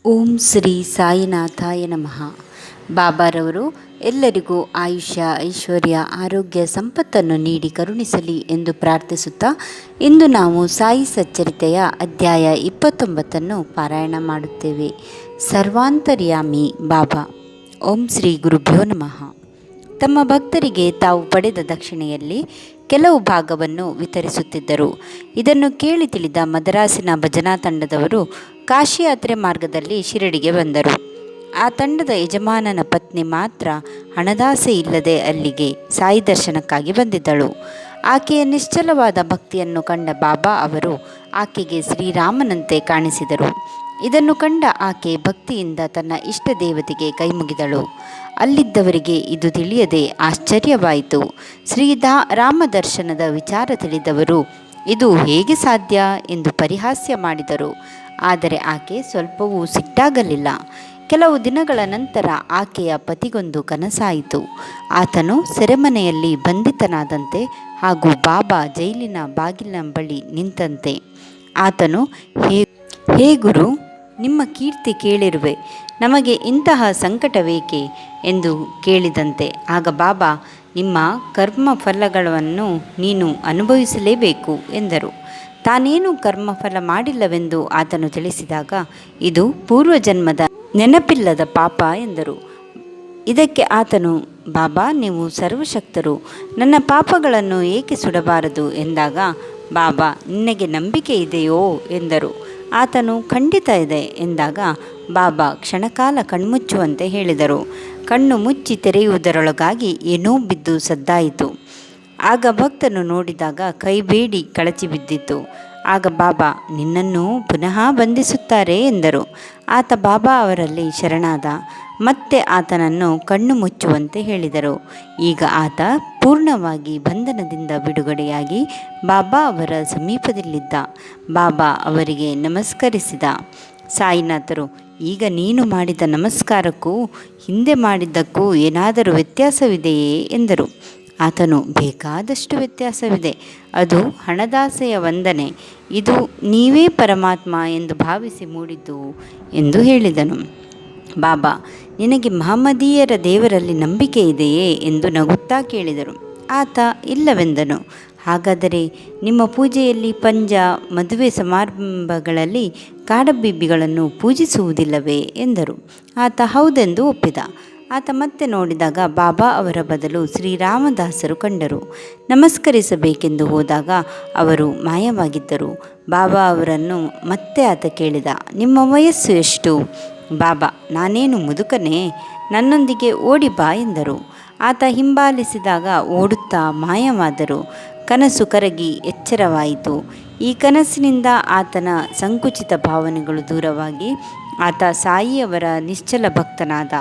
ಓಂ ಶ್ರೀ ಸಾಯಿನಾಥಾಯ ನಮಃ. ಬಾಬಾರವರು ಎಲ್ಲರಿಗೂ ಆಯುಷ್ಯ, ಐಶ್ವರ್ಯ, ಆರೋಗ್ಯ, ಸಂಪತ್ತನ್ನು ನೀಡಿ ಕರುಣಿಸಲಿ ಎಂದು ಪ್ರಾರ್ಥಿಸುತ್ತಾ ಇಂದು ನಾವು ಸಾಯಿ ಸಚ್ಚರಿತೆಯ ಅಧ್ಯಾಯ 29 ಪಾರಾಯಣ ಮಾಡುತ್ತೇವೆ. ಸರ್ವಾಂತರ್ಯಾಮಿ ಬಾಬಾ. ಓಂ ಶ್ರೀ ಗುರುಭ್ಯೋ ನಮಃ. ತಮ್ಮ ಭಕ್ತರಿಗೆ ತಾವು ಪಡೆದ ದಕ್ಷಿಣೆಯಲ್ಲಿ ಕೆಲವು ಭಾಗವನ್ನು ವಿತರಿಸುತ್ತಿದ್ದರು. ಇದನ್ನು ಕೇಳಿ ತಿಳಿದ ಮದರಾಸಿನ ಭಜನಾ ತಂಡದವರು ಕಾಶಿಯಾತ್ರೆ ಮಾರ್ಗದಲ್ಲಿ ಶಿರಡಿಗೆ ಬಂದರು. ಆ ತಂಡದ ಯಜಮಾನನ ಪತ್ನಿ ಮಾತ್ರ ಹಣದಾಸೆ ಇಲ್ಲದೆ ಅಲ್ಲಿಗೆ ಸಾಯಿ ದರ್ಶನಕ್ಕಾಗಿ ಬಂದಿದ್ದಳು. ಆಕೆಯ ನಿಶ್ಚಲವಾದ ಭಕ್ತಿಯನ್ನು ಕಂಡ ಬಾಬಾ ಅವರು ಆಕೆಗೆ ಶ್ರೀರಾಮನಂತೆ ಕಾಣಿಸಿದರು. ಇದನ್ನು ಕಂಡ ಆಕೆ ಭಕ್ತಿಯಿಂದ ತನ್ನ ಇಷ್ಟ ದೇವತೆಗೆ ಕೈಮುಗಿದಳು. ಅಲ್ಲಿದ್ದವರಿಗೆ ಇದು ತಿಳಿಯದೆ ಆಶ್ಚರ್ಯವಾಯಿತು. ರಾಮ ದರ್ಶನದ ವಿಚಾರ ತಿಳಿದವರು ಇದು ಹೇಗೆ ಸಾಧ್ಯ ಎಂದು ಪರಿಹಾಸ್ಯ ಮಾಡಿದರು. ಆದರೆ ಆಕೆ ಸ್ವಲ್ಪವೂ ಸಿಟ್ಟಾಗಲಿಲ್ಲ. ಕೆಲವು ದಿನಗಳ ನಂತರ ಆಕೆಯ ಪತಿಗೊಂದು ಕನಸಾಯಿತು. ಆತನು ಸೆರೆಮನೆಯಲ್ಲಿ ಬಂಧಿತನಾದಂತೆ ಹಾಗೂ ಬಾಬಾ ಜೈಲಿನ ಬಾಗಿಲಿನ ಬಳಿ ನಿಂತಂತೆ. ಆತನು ಹೇ ಗುರು, ನಿಮ್ಮ ಕೀರ್ತಿ ಕೇಳಿರುವೆ, ನಮಗೆ ಇಂತಹ ಸಂಕಟವೇಕೆ ಎಂದು ಕೇಳಿದಂತೆ. ಆಗ ಬಾಬಾ, ನಿಮ್ಮ ಕರ್ಮಫಲಗಳನ್ನು ನೀನು ಅನುಭವಿಸಲೇಬೇಕು ಎಂದರು. ತಾನೇನು ಕರ್ಮಫಲ ಮಾಡಿಲ್ಲವೆಂದು ಆತನು ತಿಳಿಸಿದಾಗ, ಇದು ಪೂರ್ವಜನ್ಮದ ನೆನಪಿಲ್ಲದ ಪಾಪ ಎಂದರು. ಇದಕ್ಕೆ ಆತನು, ಬಾಬಾ ನೀವು ಸರ್ವಶಕ್ತರು, ನನ್ನ ಪಾಪಗಳನ್ನು ಏಕೆ ಸುಡಬಾರದು ಎಂದಾಗ, ಬಾಬಾ ನಿನಗೆ ನಂಬಿಕೆ ಇದೆಯೋ ಎಂದರು. ಆತನು ಖಂಡಿತ ಇದೆ ಎಂದಾಗ ಬಾಬಾ ಕ್ಷಣಕಾಲ ಕಣ್ಮುಚ್ಚುವಂತೆ ಹೇಳಿದರು. ಕಣ್ಣು ಮುಚ್ಚಿ ತೆರೆಯುವುದರೊಳಗಾಗಿ ಏನೋ ಬಿದ್ದು ಸದ್ದಾಯಿತು. ಆಗ ಭಕ್ತನು ನೋಡಿದಾಗ ಕೈಬೇಡಿ ಕಳಚಿ ಬಿದ್ದಿತ್ತು. ಆಗ ಬಾಬಾ, ನಿನ್ನನ್ನು ಪುನಃ ಬಂಧಿಸುತ್ತಾರೆ ಎಂದರು. ಆತ ಬಾಬಾ ಅವರಲ್ಲಿ ಶರಣಾದ. ಮತ್ತೆ ಆತನನ್ನು ಕಣ್ಣು ಮುಚ್ಚುವಂತೆ ಹೇಳಿದರು. ಈಗ ಆತ ಪೂರ್ಣವಾಗಿ ಬಂಧನದಿಂದ ಬಿಡುಗಡೆಯಾಗಿ ಬಾಬಾ ಅವರ ಸಮೀಪದಲ್ಲಿದ್ದ. ಬಾಬಾ ಅವರಿಗೆ ನಮಸ್ಕರಿಸಿದ. ಸಾಯಿನಾಥರು, ಈಗ ನೀನು ಮಾಡಿದ ನಮಸ್ಕಾರಕ್ಕೂ ಹಿಂದೆ ಮಾಡಿದ್ದಕ್ಕೂ ಏನಾದರೂ ವ್ಯತ್ಯಾಸವಿದೆಯೇ ಎಂದರು. ಆತನು, ಬೇಕಾದಷ್ಟು ವ್ಯತ್ಯಾಸವಿದೆ. ಅದು ಹಣದಾಸೆಯ ವಂದನೆ, ಇದು ನೀವೇ ಪರಮಾತ್ಮ ಎಂದು ಭಾವಿಸಿ ಮೂಡಿದ್ದು ಎಂದು ಹೇಳಿದನು. ಬಾಬಾ, ನಿನಗೆ ಮಹಮ್ಮದೀಯರ ದೇವರಲ್ಲಿ ನಂಬಿಕೆ ಇದೆಯೇ ಎಂದು ನಗುತ್ತಾ ಕೇಳಿದರು. ಆತ ಇಲ್ಲವೆಂದನು. ಹಾಗಾದರೆ ನಿಮ್ಮ ಪೂಜೆಯಲ್ಲಿ ಪಂಜ, ಮದುವೆ ಸಮಾರಂಭಗಳಲ್ಲಿ ಕಾಡಬಿಬ್ಬಿಗಳನ್ನು ಪೂಜಿಸುವುದಿಲ್ಲವೇ ಎಂದರು. ಆತ ಹೌದೆಂದು ಒಪ್ಪಿದ. ಆತ ಮತ್ತೆ ನೋಡಿದಾಗ ಬಾಬಾ ಅವರ ಬದಲು ಶ್ರೀರಾಮದಾಸರು ಕಂಡರು. ನಮಸ್ಕರಿಸಬೇಕೆಂದು ಹೋದಾಗ ಅವರು ಮಾಯವಾಗಿದ್ದರು. ಬಾಬಾ ಅವರನ್ನು ಮತ್ತೆ ಆತ ಕೇಳಿದ, ನಿಮ್ಮ ವಯಸ್ಸು ಎಷ್ಟು? ಬಾಬಾ, ನಾನೇನು ಮುದುಕನೇ, ನನ್ನೊಂದಿಗೆ ಓಡಿ ಬಾ ಎಂದರು. ಆತ ಹಿಂಬಾಲಿಸಿದಾಗ ಓಡುತ್ತಾ ಮಾಯವಾದರು. ಕನಸು ಕರಗಿ ಎಚ್ಚರವಾಯಿತು. ಈ ಕನಸಿನಿಂದ ಆತನ ಸಂಕುಚಿತ ಭಾವನೆಗಳು ದೂರವಾಗಿ ಆತ ಸಾಯಿಯವರ ನಿಶ್ಚಲ ಭಕ್ತನಾದ.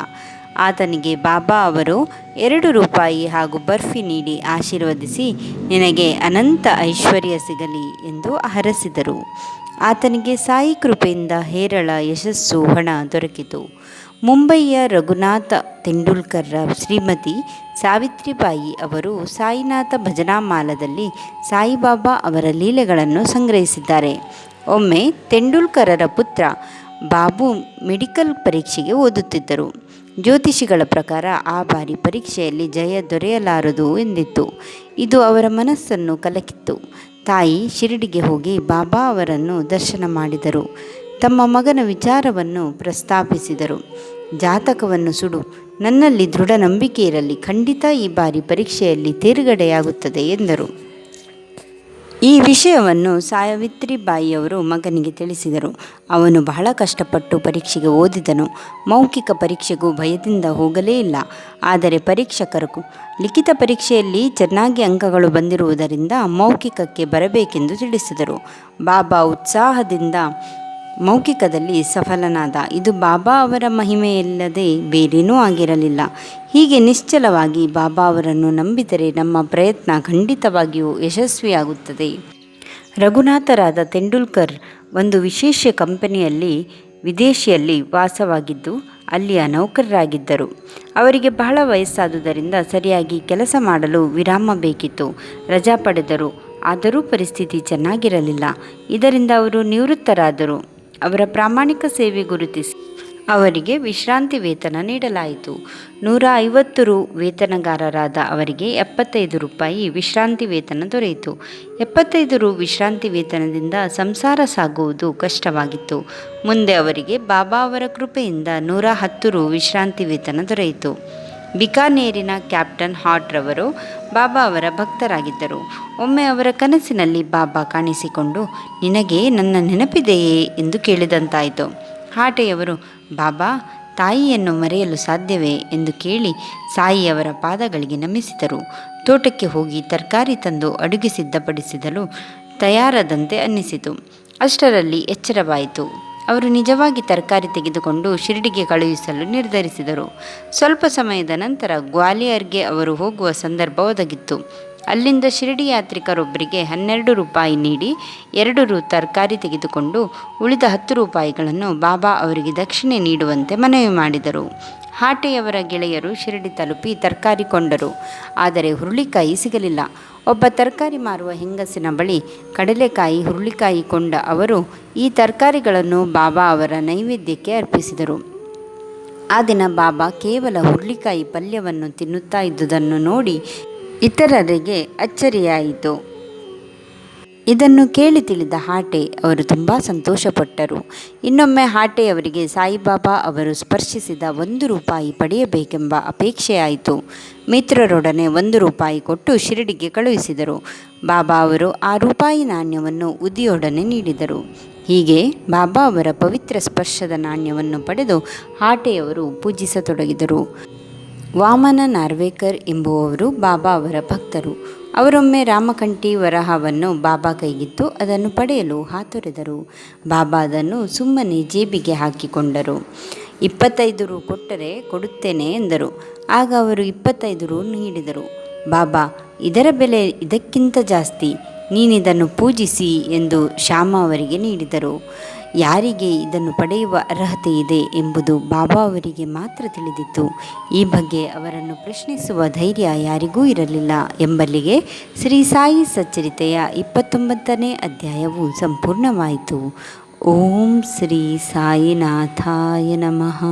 ಆತನಿಗೆ ಬಾಬಾ ಅವರು 2 ರೂಪಾಯಿ ಹಾಗೂ ಬರ್ಫಿ ನೀಡಿ ಆಶೀರ್ವದಿಸಿ, ನಿನಗೆ ಅನಂತ ಐಶ್ವರ್ಯ ಸಿಗಲಿ ಎಂದು ಹರಸಿದರು. ಆತನಿಗೆ ಸಾಯಿ ಕೃಪೆಯಿಂದ ಹೇರಳ ಯಶಸ್ಸು, ಹಣ ದೊರಕಿತು. ಮುಂಬಯಿಯ ರಘುನಾಥ ತೆಂಡೂಲ್ಕರ್ರ ಶ್ರೀಮತಿ ಸಾವಿತ್ರಿಬಾಯಿ ಅವರು ಸಾಯಿನಾಥ ಭಜನಾಮಾಲದಲ್ಲಿ ಸಾಯಿಬಾಬಾ ಅವರ ಲೀಲೆಗಳನ್ನು ಸಂಗ್ರಹಿಸಿದ್ದಾರೆ. ಒಮ್ಮೆ ತೆಂಡೂಲ್ಕರರ ಪುತ್ರ ಬಾಬು ಮೆಡಿಕಲ್ ಪರೀಕ್ಷೆಗೆ ಓದುತ್ತಿದ್ದರು. ಜ್ಯೋತಿಷಿಗಳ ಪ್ರಕಾರ ಆ ಬಾರಿ ಪರೀಕ್ಷೆಯಲ್ಲಿ ಜಯ ದೊರೆಯಲಾರದು ಎಂದಿತ್ತು. ಇದು ಅವರ ಮನಸ್ಸನ್ನು ಕಲಕಿತ್ತು. ತಾಯಿ ಶಿರಡಿಗೆ ಹೋಗಿ ಬಾಬಾ ಅವರನ್ನು ದರ್ಶನ ಮಾಡಿದರು. ತಮ್ಮ ಮಗನ ವಿಚಾರವನ್ನು ಪ್ರಸ್ತಾಪಿಸಿದರು. ಜಾತಕವನ್ನು ಸುಡು, ನನ್ನಲ್ಲಿ ದೃಢ ನಂಬಿಕೆ ಇರಲಿ, ಖಂಡಿತ ಈ ಬಾರಿ ಪರೀಕ್ಷೆಯಲ್ಲಿ ತೇರ್ಗಡೆಯಾಗುತ್ತದೆ ಎಂದರು. ಈ ವಿಷಯವನ್ನು ಸಾವಿತ್ರಿಬಾಯಿಯವರು ಮಗನಿಗೆ ತಿಳಿಸಿದರು. ಅವನು ಬಹಳ ಕಷ್ಟಪಟ್ಟು ಪರೀಕ್ಷೆಗೆ ಓದಿದನು. ಮೌಖಿಕ ಪರೀಕ್ಷೆಗೂ ಭಯದಿಂದ ಹೋಗಲೇ ಇಲ್ಲ. ಆದರೆ ಪರೀಕ್ಷಕರು ಲಿಖಿತ ಪರೀಕ್ಷೆಯಲ್ಲಿ ಚೆನ್ನಾಗಿ ಅಂಕಗಳು ಬಂದಿರುವುದರಿಂದ ಮೌಖಿಕಕ್ಕೆ ಬರಬೇಕೆಂದು ತಿಳಿಸಿದರು. ಬಾಬಾ ಉತ್ಸಾಹದಿಂದ ಮೌಖಿಕದಲ್ಲಿ ಸಫಲನಾದ. ಇದು ಬಾಬಾ ಅವರ ಮಹಿಮೆಯಿಲ್ಲದೆ ಬೇರೇನೂ ಆಗಿರಲಿಲ್ಲ. ಹೀಗೆ ನಿಶ್ಚಲವಾಗಿ ಬಾಬಾ ಅವರನ್ನು ನಂಬಿದರೆ ನಮ್ಮ ಪ್ರಯತ್ನ ಖಂಡಿತವಾಗಿಯೂ ಯಶಸ್ವಿಯಾಗುತ್ತದೆ. ರಘುನಾಥರಾದ ತೆಂಡೂಲ್ಕರ್ ಒಂದು ವಿಶೇಷ ಕಂಪನಿಯಲ್ಲಿ ವಿದೇಶಿಯಲ್ಲಿ ವಾಸವಾಗಿದ್ದು ಅಲ್ಲಿಯ ನೌಕರರಾಗಿದ್ದರು. ಅವರಿಗೆ ಬಹಳ ವಯಸ್ಸಾದುದರಿಂದ ಸರಿಯಾಗಿ ಕೆಲಸ ಮಾಡಲು ವಿರಾಮ ಬೇಕಿತ್ತು. ರಜಾ ಪಡೆದರು. ಆದರೂ ಪರಿಸ್ಥಿತಿ ಚೆನ್ನಾಗಿರಲಿಲ್ಲ. ಇದರಿಂದ ಅವರು ನಿವೃತ್ತರಾದರು. ಅವರ ಪ್ರಾಮಾಣಿಕ ಸೇವೆ ಗುರುತಿಸಿ ಅವರಿಗೆ ವಿಶ್ರಾಂತಿ ವೇತನ ನೀಡಲಾಯಿತು. 150 ರು ವೇತನಗಾರರಾದ ಅವರಿಗೆ 75 ರೂಪಾಯಿ ವಿಶ್ರಾಂತಿ ವೇತನ ದೊರೆಯಿತು. 75 ರು ವಿಶ್ರಾಂತಿ ವೇತನದಿಂದ ಸಂಸಾರ ಸಾಗುವುದು ಕಷ್ಟವಾಗಿತ್ತು. ಮುಂದೆ ಅವರಿಗೆ ಬಾಬಾ ಅವರ ಕೃಪೆಯಿಂದ 110 ರು ವಿಶ್ರಾಂತಿ ವೇತನ ದೊರೆಯಿತು. ಬಿಕಾನೇರಿನ ಕ್ಯಾಪ್ಟನ್ ಹಾಟ್ ರವರು ಬಾಬಾ ಅವರ ಭಕ್ತರಾಗಿದ್ದರು. ಒಮ್ಮೆ ಅವರ ಕನಸಿನಲ್ಲಿ ಬಾಬಾ ಕಾಣಿಸಿಕೊಂಡು, ನಿನಗೆ ನನ್ನ ನೆನಪಿದೆಯೇ ಎಂದು ಕೇಳಿದಂತಾಯಿತು. ಹಾಟೆಯವರು, ಬಾಬಾ, ತಾಯಿಯನ್ನು ಮರೆಯಲು ಸಾಧ್ಯವೇ ಎಂದು ಕೇಳಿ ಸಾಯಿಯವರ ಪಾದಗಳಿಗೆ ನಮಿಸಿದರು. ತೋಟಕ್ಕೆ ಹೋಗಿ ತರಕಾರಿ ತಂದು ಅಡುಗೆ ಸಿದ್ಧಪಡಿಸಲು ತಯಾರಾದಂತೆ ಅನ್ನಿಸಿತು. ಅಷ್ಟರಲ್ಲಿ ಎಚ್ಚರವಾಯಿತು. ಅವರು ನಿಜವಾಗಿ ತರಕಾರಿ ತೆಗೆದುಕೊಂಡು ಶಿರಡಿಗೆ ಕಳುಹಿಸಲು ನಿರ್ಧರಿಸಿದರು. ಸ್ವಲ್ಪ ಸಮಯದ ನಂತರ ಗ್ವಾಲಿಯರ್ಗೆ ಅವರು ಹೋಗುವ ಸಂದರ್ಭ ಒದಗಿತ್ತು. ಅಲ್ಲಿಂದ ಶಿರಡಿ ಯಾತ್ರಿಕರೊಬ್ಬರಿಗೆ 12 ರೂಪಾಯಿ ನೀಡಿ 2 ರು ತರಕಾರಿ ತೆಗೆದುಕೊಂಡು ಉಳಿದ 10 ರೂಪಾಯಿಗಳನ್ನು ಬಾಬಾ ಅವರಿಗೆ ದಕ್ಷಿಣೆ ನೀಡುವಂತೆ ಮನವಿ ಮಾಡಿದರು. ಹಾಟೆಯವರ ಗೆಳೆಯರು ಶಿರಡಿ ತಲುಪಿ ತರಕಾರಿ ಕೊಂಡರು. ಆದರೆ ಹುರುಳಿಕಾಯಿ ಸಿಗಲಿಲ್ಲ. ಒಬ್ಬ ತರಕಾರಿ ಮಾರುವ ಹೆಂಗಸಿನ ಬಳಿ ಕಡಲೆಕಾಯಿ, ಹುರುಳಿಕಾಯಿ ಕೊಂಡ ಅವರು ಈ ತರಕಾರಿಗಳನ್ನು ಬಾಬಾ ಅವರ ನೈವೇದ್ಯಕ್ಕೆ ಅರ್ಪಿಸಿದರು. ಆ ದಿನ ಬಾಬಾ ಕೇವಲ ಹುರುಳಿಕಾಯಿ ಪಲ್ಯವನ್ನು ತಿನ್ನುತ್ತಾ ಇದ್ದುದನ್ನು ನೋಡಿ ಇತರರಿಗೆ ಅಚ್ಚರಿಯಾಯಿತು. ಇದನ್ನು ಕೇಳಿ ತಿಳಿದ ಹಾಟೆ ಅವರು ತುಂಬ ಸಂತೋಷಪಟ್ಟರು. ಇನ್ನೊಮ್ಮೆ ಹಾಟೆಯವರಿಗೆ ಸಾಯಿಬಾಬಾ ಅವರು ಸ್ಪರ್ಶಿಸಿದ 1 ರೂಪಾಯಿ ಪಡೆಯಬೇಕೆಂಬ ಅಪೇಕ್ಷೆಯಾಯಿತು. ಮಿತ್ರರೊಡನೆ 1 ರೂಪಾಯಿ ಕೊಟ್ಟು ಶಿರಡಿಗೆ ಕಳುಹಿಸಿದರು. ಬಾಬಾ ಅವರು ಆ ರೂಪಾಯಿ ನಾಣ್ಯವನ್ನು ಉದಿಯೊಡನೆ ನೀಡಿದರು. ಹೀಗೆ ಬಾಬಾ ಅವರ ಪವಿತ್ರ ಸ್ಪರ್ಶದ ನಾಣ್ಯವನ್ನು ಪಡೆದು ಹಾಟೆಯವರು ಪೂಜಿಸತೊಡಗಿದರು. ವಾಮನ ನಾರ್ವೇಕರ್ ಎಂಬುವವರು ಬಾಬಾ ಅವರ ಭಕ್ತರು. ಅವರೊಮ್ಮೆ ರಾಮಕಂಠಿ ವರಹವನ್ನು ಬಾಬಾ ಕೈಗಿತ್ತು ಅದನ್ನು ಪಡೆಯಲು ಹಾತೊರೆದರು. ಬಾಬಾ ಅದನ್ನು ಸುಮ್ಮನೆ ಜೇಬಿಗೆ ಹಾಕಿಕೊಂಡರು. 25 ರು ಕೊಟ್ಟರೆ ಕೊಡುತ್ತೇನೆ ಎಂದರು. ಆಗ ಅವರು 25 ರು ನೀಡಿದರು. ಬಾಬಾ, ಇದರ ಬೆಲೆ ಇದಕ್ಕಿಂತ ಜಾಸ್ತಿ, ನೀನಿದನ್ನು ಪೂಜಿಸಿ ಎಂದು ಶ್ಯಾಮ ಅವರಿಗೆ ನೀಡಿದರು. ಯಾರಿಗೆ ಇದನ್ನು ಪಡೆಯುವ ಅರ್ಹತೆ ಇದೆ ಎಂಬುದು ಬಾಬಾ ಅವರಿಗೆ ಮಾತ್ರ ತಿಳಿದಿತ್ತು. ಈ ಬಗ್ಗೆ ಅವರನ್ನು ಪ್ರಶ್ನಿಸುವ ಧೈರ್ಯ ಯಾರಿಗೂ ಇರಲಿಲ್ಲ ಎಂಬಲ್ಲಿಗೆ ಶ್ರೀ ಸಾಯಿ ಸಚ್ಚರಿತೆಯ 29ನೇ ಅಧ್ಯಾಯವು ಸಂಪೂರ್ಣವಾಯಿತು. ಓಂ ಶ್ರೀ ಸಾಯಿನಾಥಾಯ ನಮಃ.